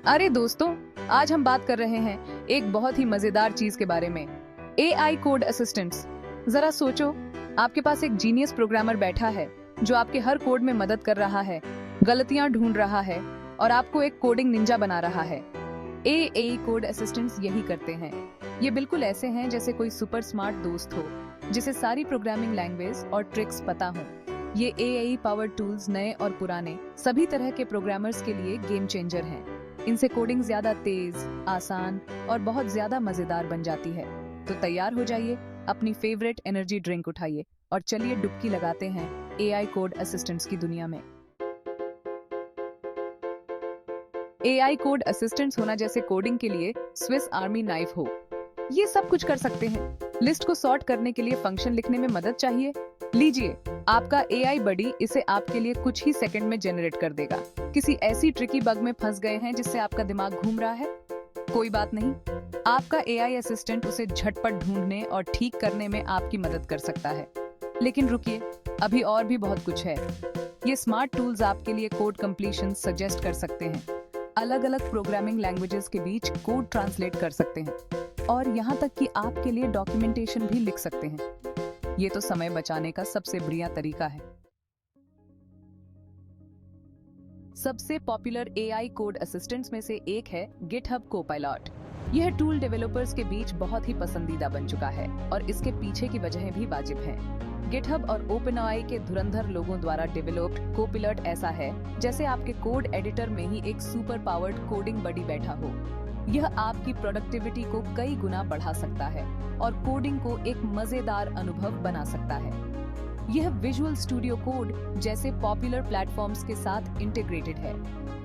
अरे दोस्तों, आज हम बात कर रहे हैं एक बहुत ही मजेदार चीज के बारे में, एआई कोड असिस्टेंट्स। जरा सोचो, आपके पास एक जीनियस प्रोग्रामर बैठा है जो आपके हर कोड में मदद कर रहा है, गलतियां ढूंढ रहा है और आपको एक कोडिंग निंजा बना रहा है। एआई कोड असिस्टेंट्स यही करते हैं। ये बिल्कुल ऐसे हैं जैसे कोई सुपर स्मार्ट दोस्त हो जिसे सारी प्रोग्रामिंग लैंग्वेज और ट्रिक्स पता हो। ये एआई पावर्ड टूल्स नए और पुराने सभी तरह के प्रोग्रामर्स के लिए गेम चेंजर हैं। इनसे कोडिंग ज्यादा तेज, आसान और बहुत ज्यादा मजेदार बन जाती है। तो तैयार हो जाइए, अपनी फेवरेट एनर्जी ड्रिंक उठाइए और चलिए डुबकी लगाते हैं एआई कोड असिस्टेंट्स की दुनिया में। एआई कोड असिस्टेंट्स होना जैसे कोडिंग के लिए स्विस आर्मी नाइफ हो। ये सब कुछ कर सकते हैं। लिस्ट को सॉर्ट करने के लिए फंक्शन लिखने में मदद चाहिए, लीजिए आपका एआई बडी इसे आपके लिए कुछ ही सेकंड में जनरेट कर देगा। किसी ऐसी ट्रिकी बग में फंस गए हैं जिससे आपका दिमाग घूम रहा है? कोई बात नहीं, आपका एआई असिस्टेंट उसे झटपट ढूंढने और ठीक करने में आपकी मदद कर सकता है। लेकिन रुकिए, अभी और भी बहुत कुछ है। ये स्मार्ट टूल्स आपके लिए कोड कंप्लीशन सजेस्ट कर सकते हैं, अलग अलग प्रोग्रामिंग लैंग्वेजेस के बीच कोड ट्रांसलेट कर सकते हैं और यहाँ तक कि आपके लिए डॉक्यूमेंटेशन भी लिख सकते हैं। ये तो समय बचाने का सबसे बढ़िया तरीका है। सबसे पॉपुलर एआई कोड असिस्टेंट्स में से एक है गिटहब कोपायलट। यह टूल डेवलपर्स के बीच बहुत ही पसंदीदा बन चुका है और इसके पीछे की वजहें भी वाजिब हैं। गिटहब और ओपनएआई के धुरंधर लोगों द्वारा डेवलप्ड कोपायलट ऐसा है जैसे आपके कोड एडिटर में ही एक सुपर पावर्ड कोडिंग बडी बैठा हो। यह आपकी प्रोडक्टिविटी को कई गुना बढ़ा सकता है और कोडिंग को एक मजेदार अनुभव बना सकता है। यह विजुअल स्टूडियो कोड जैसे पॉपुलर प्लेटफॉर्म्स के साथ इंटीग्रेटेड है,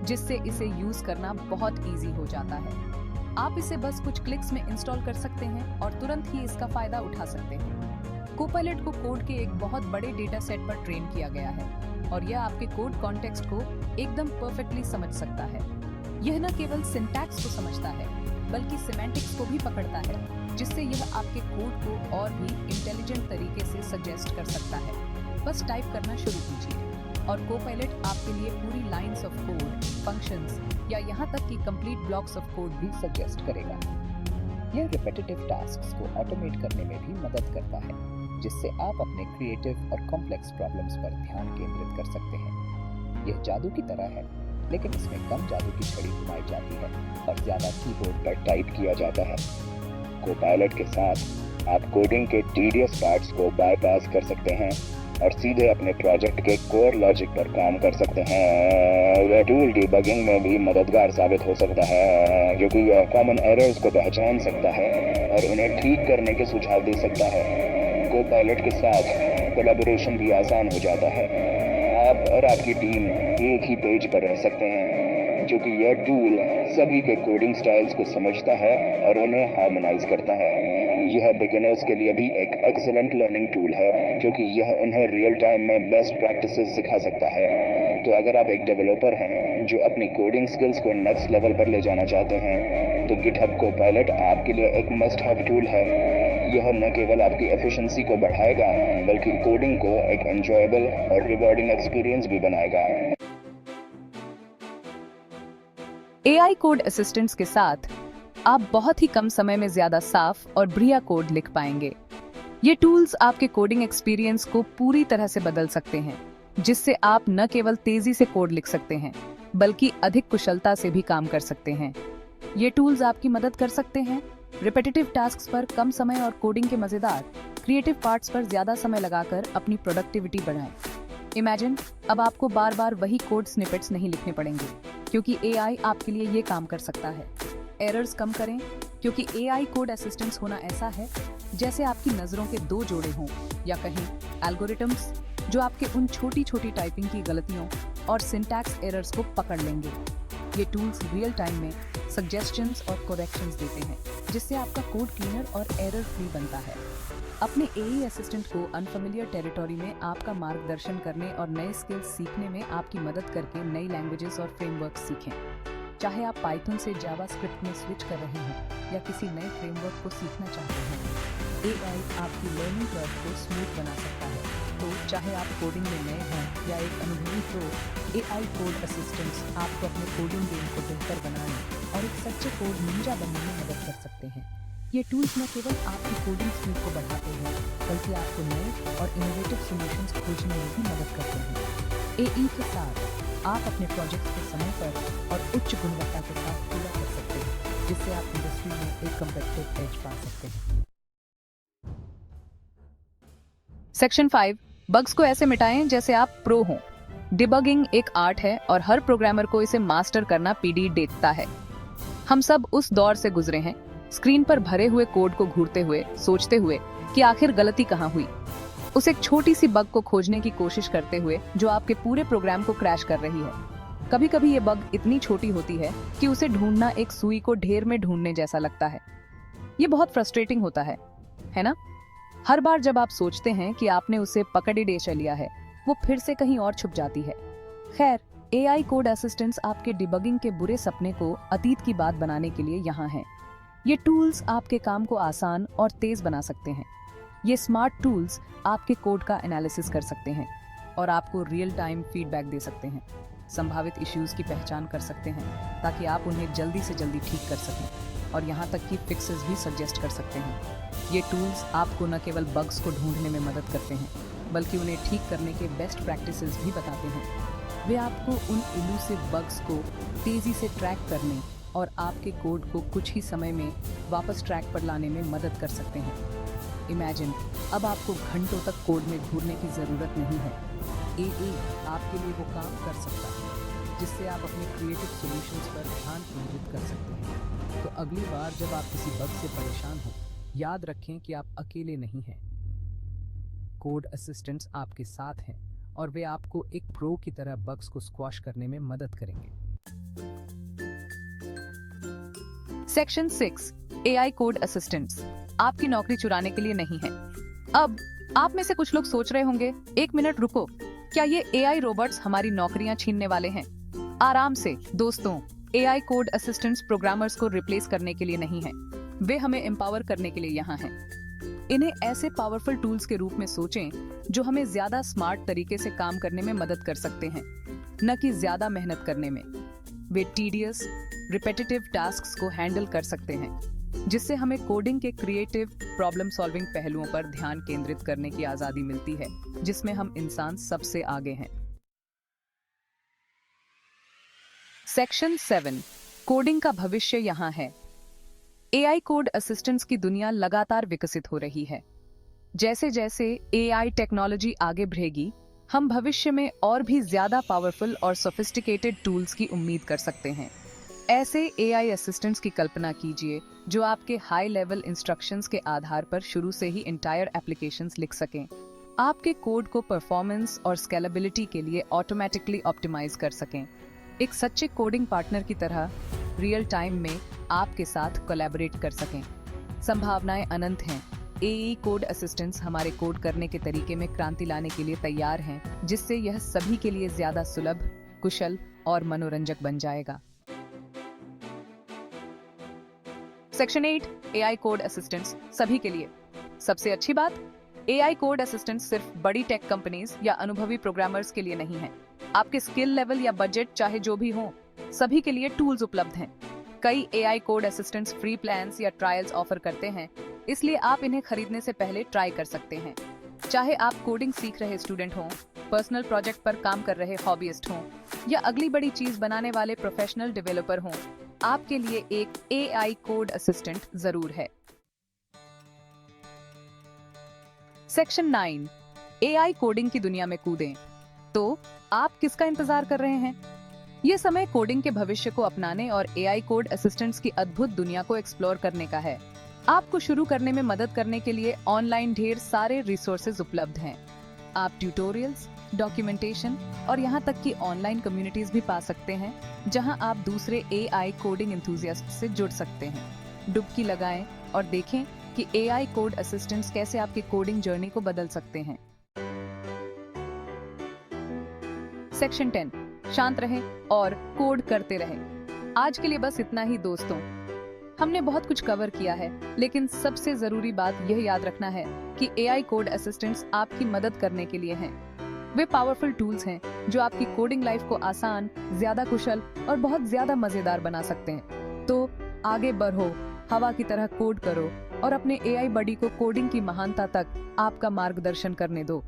जिससे इसे यूज करना बहुत इजी हो जाता है। आप इसे बस कुछ क्लिक्स में इंस्टॉल कर सकते हैं और तुरंत ही इसका फायदा उठा सकते हैं। कोपायलट को कोड के एक बहुत बड़े डेटा सेट पर ट्रेन किया गया है और यह आपके कोड कॉन्टेक्स्ट को एकदम परफेक्टली समझ सकता है। यह न केवल सिंटैक्स को समझता है बल्कि सिमेंटिक्स को भी पकड़ता है, जिससे यह आपके कोड को और भी इंटेलिजेंट तरीके से सजेस्ट कर सकता है। बस टाइप करना शुरू कीजिए और कोपायलट आपके लिए पूरी लाइंस ऑफ कोड, फंक्शंस या यहाँ तक कि कंप्लीट ब्लॉक्स ऑफ कोड भी सजेस्ट करेगा। यह रिपीटेटिव टास्क्स को ऑटोमेट करने में भी मदद करता है, जिससे आप अपने क्रिएटिव और कॉम्प्लेक्स प्रॉब्लम्स पर ध्यान केंद्रित कर सकते हैं। यह जादू की तरह है, लेकिन इसमें कम जादू की छड़ी घुमाई जाती है और ज्यादा कीबोर्ड पर टाइप किया जाता है। कोपायलट के साथ आप कोडिंग के टीडियस पार्ट्स को बाईपास कर सकते हैं और सीधे अपने प्रोजेक्ट के कोर लॉजिक पर काम कर सकते हैं। यह टूल डिबगिंग में भी मददगार साबित हो सकता है, जो कि कॉमन एरर्स को पहचान सकता है और उन्हें ठीक करने के सुझाव दे सकता है। कोपायलट के साथ कोलैबोरेशन भी आसान हो जाता है। आप और आपकी टीम एक ही पेज पर रह सकते हैं, जो कि यह टूल सभी के कोडिंग स्टाइल्स को समझता है और उन्हें हार्मोनाइज करता है। यह बिगिनर्स के लिए भी एक एक्सीलेंट लर्निंग टूल है, जो कि यह उन्हें रियल टाइम में बेस्ट प्रैक्टिसेस सिखा सकता है। तो अगर आप एक डेवलपर हैं जो अपनी कोडिंग स्किल्स को नेक्स्ट लेवल पर ले जाना चाहते हैं, तो गिटहब कोपायलट आपके लिए एक मस्ट हैव टूल है। यह न केवल आपकी एफिशिएंसी को बढ़ाएगा, बल्कि कोडिंग को एक एंजॉयबल और रिवॉर्डिंग एक्सपीरियंस भी बनाएगा। एआई कोड असिस्टेंट्स के साथ आप बहुत ही कम समय में ज्यादा साफ और बढ़िया कोड लिख पाएंगे। ये टूल्स आपके कोडिंग एक्सपीरियंस को पूरी तरह से बदल सकते हैं, जिससे आप न केवल तेजी से कोड लिख सकते हैं, बल्कि अधिक कुशलता से भी काम कर सकते हैं। ये टूल्स आपकी मदद कर सकते हैं रिपीटेटिव टास्क्स पर कम समय और कोडिंग के मजेदार क्रिएटिव पार्ट्स पर ज्यादा समय लगाकर अपनी प्रोडक्टिविटी बढ़ाएं। इमेजिन, अब आपको बार बार वही कोड स्निपेट्स नहीं लिखने पड़ेंगे, क्योंकि एआई आपके लिए ये काम कर सकता है। एरर्स कम करें, क्योंकि एआई कोड असिस्टेंट्स होना ऐसा है जैसे आपकी नजरों के दो जोड़े हों, या कहें एल्गोरिथम्स जो आपके उन छोटी छोटी टाइपिंग की गलतियों और सिंटैक्स एरर्स को पकड़ लेंगे। ये टूल्स रियल टाइम में सजेशंस और करेक्शंस देते हैं, जिससे आपका कोड क्लीनर और एरर फ्री बनता है। अपने एआई असिस्टेंट को अनफेमिलियर टेरिटोरी में आपका मार्गदर्शन करने और नए स्किल्स सीखने में आपकी मदद करके नई लैंग्वेजेस और फ्रेमवर्क सीखें। चाहे आप पाइथन से जावास्क्रिप्ट में स्विच कर रहे हैं या किसी नए फ्रेमवर्क को सीखना चाहते हैं, एआई आपकी लर्निंग कर्व को स्मूथ बना सकता है। तो चाहे आप कोडिंग में नए हैं या एक अनुभवी प्रो, एआई कोड असिस्टेंट्स आपको अपने कोडिंग गेम को बेहतर बनाने और एक सच्चे कोड निंजा बनने में मदद कर सकते हैं। ये टूल्स न केवल आपकी कोडिंग स्पीड को बढ़ाते हैं, बल्कि आपको नए और इनोवेटिव सॉल्यूशंस खोजने में भी मदद करते हैं। एई के साथ आप अपने प्रोजेक्ट्स को समय पर और उच्च गुणवत्ता के साथ पूरा कर सकते हैं, जिससे आप इंडस्ट्री में एक कम्पिटिटिव एज पा सकते हैं। सेक्शन 5, बग्स को ऐसे मिटाएं जैसे आप प्रो हों। डिबगिंग एक आर्ट है और हर प्रोग्रामर को इसे मास्टर करना पीडी देता है। हम सब उस दौर से गुजरे हैं, स्क्रीन पर भरे हुए कोड को घूरते हुए, सोचते हुए कि आखिर गलती कहाँ हुई। उस एक छोटी सी बग को खोजने की कोशिश करते हुए जो आपके पूरे प्रोग्राम को क्रैश कर रही है। कभी कभी ये बग इतनी छोटी होती है कि उसे ढूंढना एक सुई को ढेर में ढूंढने जैसा लगता है। ये बहुत फ्रस्ट्रेटिंग होता है ना? हर बार जब आप सोचते हैं कि आपने उसे पकड़ लिया है, वो फिर से कहीं और छुप जाती है। खैर, एआई कोड असिस्टेंट्स आपके डिबगिंग के बुरे सपने को अतीत की बात बनाने के लिए यहाँ हैं। ये टूल्स आपके काम को आसान और तेज बना सकते हैं। ये स्मार्ट टूल्स आपके कोड का एनालिसिस कर सकते हैं और आपको रियल टाइम फीडबैक दे सकते हैं, संभावित इश्यूज की पहचान कर सकते हैं ताकि आप उन्हें जल्दी से जल्दी ठीक कर सकें, और यहाँ तक कि फिक्सेस भी सजेस्ट कर सकते हैं। ये टूल्स आपको न केवल बग्स को ढूंढने में मदद करते हैं, बल्कि उन्हें ठीक करने के बेस्ट प्रैक्टिसेस भी बताते हैं। वे आपको उन इलूसिव बग्स को तेजी से ट्रैक करने और आपके कोड को कुछ ही समय में वापस ट्रैक पर लाने में मदद कर सकते हैं। इमेजिन, अब आपको घंटों तक कोड में घूरने की ज़रूरत नहीं है। एआई आपके लिए वो काम कर सकता है जिससे आप अपने क्रिएटिव सॉल्यूशंस पर ध्यान केंद्रित कर सकते हैं। तो अगली बार जब आप किसी बग से परेशान हो, याद रखें कि आप अकेले नहीं हैं। कोड असिस्टेंट्स आपके साथ हैं और वे आपको एक प्रो की तरह बग्स को स्क्वॉश करने में मदद करेंगे। सेक्शन 6, एआई कोड असिस्टेंट्स आपकी नौकरी चुराने के लिए नहीं है। अब आप में से कुछ लोग सोच रहे होंगे, एक मिनट रुको, क्या ये एआई रोबोट्स हमारी नौकरियां छीनने वाले हैं? आराम से दोस्तों, एआई कोड असिस्टेंट्स प्रोग्रामर्स को रिप्लेस करने के लिए नहीं है, वे हमें एम्पावर करने के लिए यहाँ हैं। इन्हें ऐसे पावरफुल टूल्स के रूप में सोचें जो हमें ज्यादा स्मार्ट तरीके से काम करने में मदद कर सकते हैं, न कि ज्यादा मेहनत करने में। वे टीडियस, रिपीटेटिव टास्क्स को हैंडल कर सकते हैं, जिससे हमें कोडिंग के क्रिएटिव, प्रॉब्लम सॉल्विंग पहलुओं पर ध्यान केंद्रित करने की आजादी मिलती है, जिसमें हम इंसान सबसे आगे हैं। सेक्शन 7, कोडिंग का भविष्य यहाँ है। एआई कोड असिस्टेंट्स की दुनिया लगातार विकसित हो रही है। जैसे जैसे एआई टेक्नोलॉजी आगे बढ़ेगी, हम भविष्य में और भी ज्यादा पावरफुल और सोफिस्टिकेटेड टूल्स की उम्मीद कर सकते हैं। ऐसे एआई असिस्टेंट्स की कल्पना कीजिए जो आपके हाई लेवल इंस्ट्रक्शंस के आधार पर शुरू से ही इंटायर एप्लीकेशंस लिख सकें, आपके कोड को परफॉर्मेंस और स्केलेबिलिटी के लिए ऑटोमेटिकली ऑप्टिमाइज कर सकें, एक सच्चे कोडिंग पार्टनर की तरह रियल टाइम में आपके साथ कोलैबोरेट कर सकें। संभावनाएं अनंत हैं। एआई कोड असिस्टेंट्स हमारे कोड करने के तरीके में क्रांति लाने के लिए तैयार हैं, जिससे यह सभी के लिए ज्यादा सुलभ, कुशल और मनोरंजक बन जाएगा। सेक्शन 8, एआई कोड असिस्टेंट्स सभी के लिए। सबसे अच्छी बात, एआई कोड असिस्टेंट्स सिर्फ बड़ी टेक कंपनीज या अनुभवी प्रोग्रामर्स के लिए नहीं है। आपके स्किल लेवल या बजट चाहे जो भी हो, सभी के लिए टूल्स उपलब्ध हैं। कई AI code assistants free plans या ट्रायल्स ऑफर करते हैं, इसलिए आप इन्हें खरीदने से पहले ट्राई कर सकते हैं। चाहे आप कोडिंग सीख रहे स्टूडेंट हों, पर्सनल प्रोजेक्ट पर काम कर रहे हॉबीइस्ट हों, या अगली बड़ी चीज बनाने वाले प्रोफेशनल डेवलपर हों, आपके लिए एक एआई कोड असिस्टेंट जरूर है। सेक्शन 9, एआई कोडिंग की दुनिया में कूदें। तो आप किसका इंतजार कर रहे हैं? ये समय कोडिंग के भविष्य को अपनाने और एआई कोड असिस्टेंट्स की अद्भुत दुनिया को एक्सप्लोर करने का है। आपको शुरू करने में मदद करने के लिए ऑनलाइन ढेर सारे रिसोर्सेज उपलब्ध हैं। आप ट्यूटोरियल्स, डॉक्यूमेंटेशन और यहाँ तक कि ऑनलाइन कम्युनिटीज भी पा सकते हैं, जहाँ आप दूसरे एआई कोडिंग एंथुसियास्ट से जुड़ सकते हैं। डुबकी लगाएं और देखें कि एआई कोड असिस्टेंट्स कैसे आपकी कोडिंग जर्नी को बदल सकते हैं। सेक्शन 10, शांत रहें और कोड करते रहें। आज के लिए बस इतना ही दोस्तों। हमने बहुत कुछ कवर किया है, लेकिन सबसे जरूरी बात यह याद रखना है कि एआई कोड असिस्टेंट्स आपकी मदद करने के लिए हैं। वे पावरफुल टूल्स हैं जो आपकी कोडिंग लाइफ को आसान, ज्यादा कुशल और बहुत ज्यादा मजेदार बना सकते हैं। तो आगे बढ़ो, हवा की तरह कोड करो और अपने एआई बडी को कोडिंग की महानता तक आपका मार्गदर्शन करने दो।